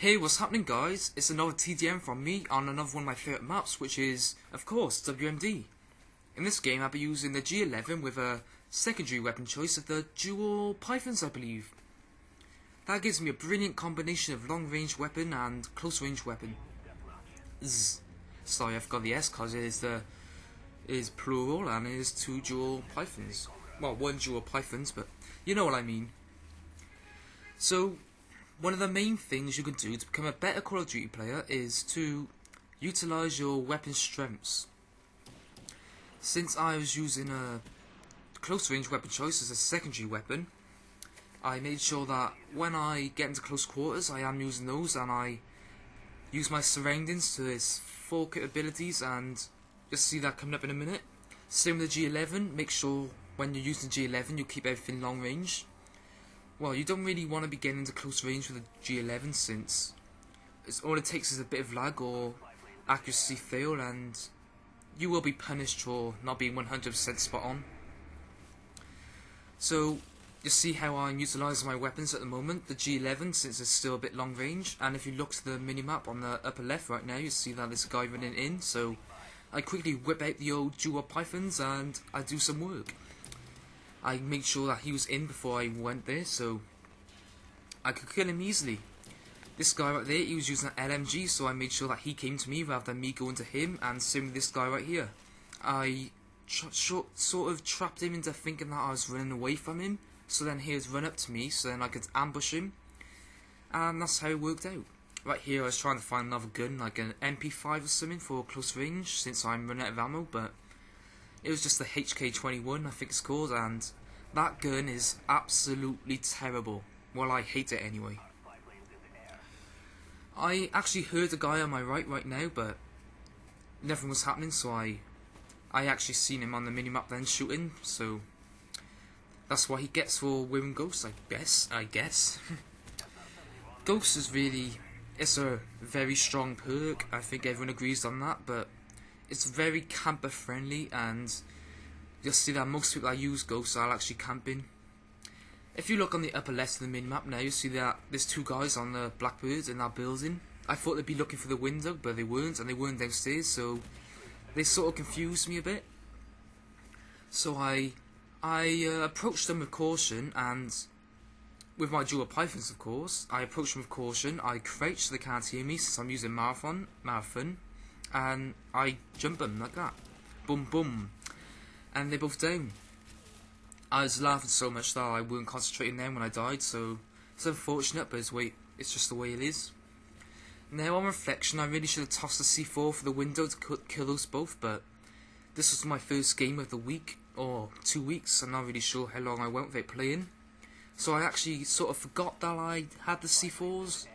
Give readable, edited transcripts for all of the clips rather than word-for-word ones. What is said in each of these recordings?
Hey, what's happening guys? It's another TDM from me on another one of my favourite maps, which is, of course, WMD. In this game I'll be using the G11 with a secondary weapon choice of the dual pythons, I believe. That gives me a brilliant combination of long range weapon and close range weapon. Sorry, I forgot the S because it is plural and it is two dual pythons. Well, one dual pythons, but you know what I mean. So, one of the main things you can do to become a better Call of Duty player is to utilise your weapon strengths. Since I was using a close range weapon choice as a secondary weapon, I made sure that when I get into close quarters I am using those, and I use my surroundings to its full capabilities, and you'll see that coming up in a minute. Same with the G11, make sure when you're using the G11 you keep everything long range. Well, you don't really want to be getting into close range with the G11 since all it takes is a bit of lag or accuracy fail and you will be punished for not being 100% spot on. So, you see how I'm utilising my weapons at the moment. The G11, since it's still a bit long range, and if you look to the minimap on the upper left right now, you see that there's a guy running in, so I quickly whip out the old dual pythons and I do some work. I made sure that he was in before I went there, so I could kill him easily. This guy right there, he was using an LMG, so I made sure that he came to me rather than me going to him, and same with this guy right here. I sort of trapped him into thinking that I was running away from him, so then he would run up to me, so then I could ambush him, and that's how it worked out. Right here I was trying to find another gun, like an MP5 or something for close range, since I'm running out of ammo, but it was just the HK21, I think it's called, and that gun is absolutely terrible. Well, I hate it anyway. I actually heard a guy on my right now, but nothing was happening, so I actually seen him on the minimap then shooting, so that's what he gets for wearing Ghost, I guess. Ghost is really, it's a very strong perk, I think everyone agrees on that, but it's very camper friendly, and you'll see that most people that use Ghosts are actually camping. If you look on the upper left of the minimap now, you'll see that there's two guys on the Blackbird in that building. I thought they'd be looking for the window, but they weren't, and they weren't downstairs, so they sort of confused me a bit. So I approached them with caution, and with my dual pythons of course, I approached them with caution. I crouched so they can't hear me since I'm using marathon, and I jump them like that. Boom boom. And they're both down. I was laughing so much that I weren't concentrating then when I died, so it's unfortunate, but it's just the way it is. Now on reflection, I really should have tossed the C4 for the window to kill those both, but this was my first game of the week, or 2 weeks, I'm not really sure how long I went without playing. So I actually sort of forgot that I had the C4s.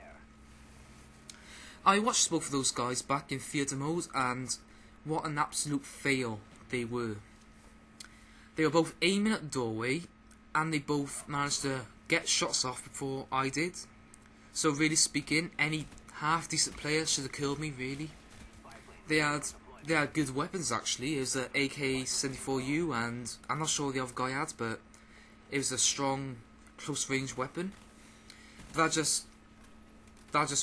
I watched both of those guys back in theatre mode, and what an absolute fail they were. They were both aiming at the doorway, and they both managed to get shots off before I did. So really speaking, any half decent player should have killed me, really. They had good weapons actually. It was an AK-74U, and I'm not sure what the other guy had, but it was a strong close range weapon. That just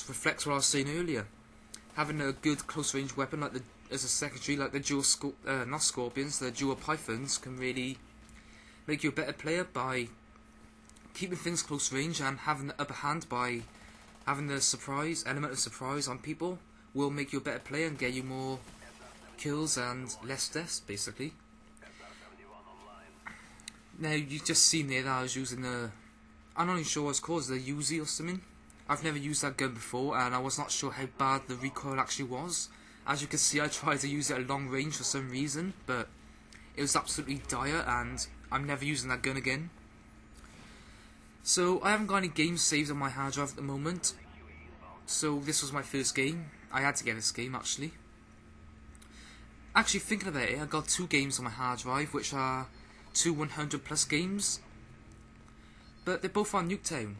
reflects what I was saying earlier. Having a good close range weapon like as a secondary, like the dual not scorpions, the dual pythons, can really make you a better player by keeping things close range, and having the upper hand by having the element of surprise on people will make you a better player and get you more kills and less deaths, basically. Now you've just seen there that I was using I'm not even sure what it's called, the Uzi or something. I've never used that gun before, and I was not sure how bad the recoil actually was. As you can see, I tried to use it at long range for some reason, but it was absolutely dire, and I'm never using that gun again. So I haven't got any games saved on my hard drive at the moment, so this was my first game. I had to get this game actually. Actually, thinking about it, I got 2 games on my hard drive, which are 2 100+ games, but they're both on Nuketown,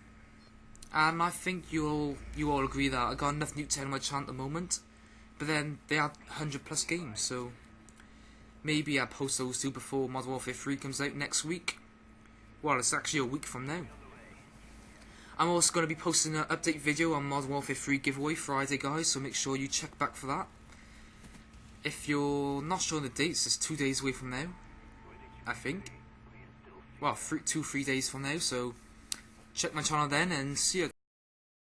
and I think you all agree that I got enough Nuketown on my channel at the moment. But then they are 100+ games, so maybe I'll post those 2 before Modern Warfare 3 comes out next week. Well, it's actually a week from now. I'm also going to be posting an update video on Modern Warfare 3 giveaway Friday, guys, so make sure you check back for that. If you're not sure on the dates, it's 2 days away from now, I think. Well, 3 days from now, so check my channel then, and see you guys.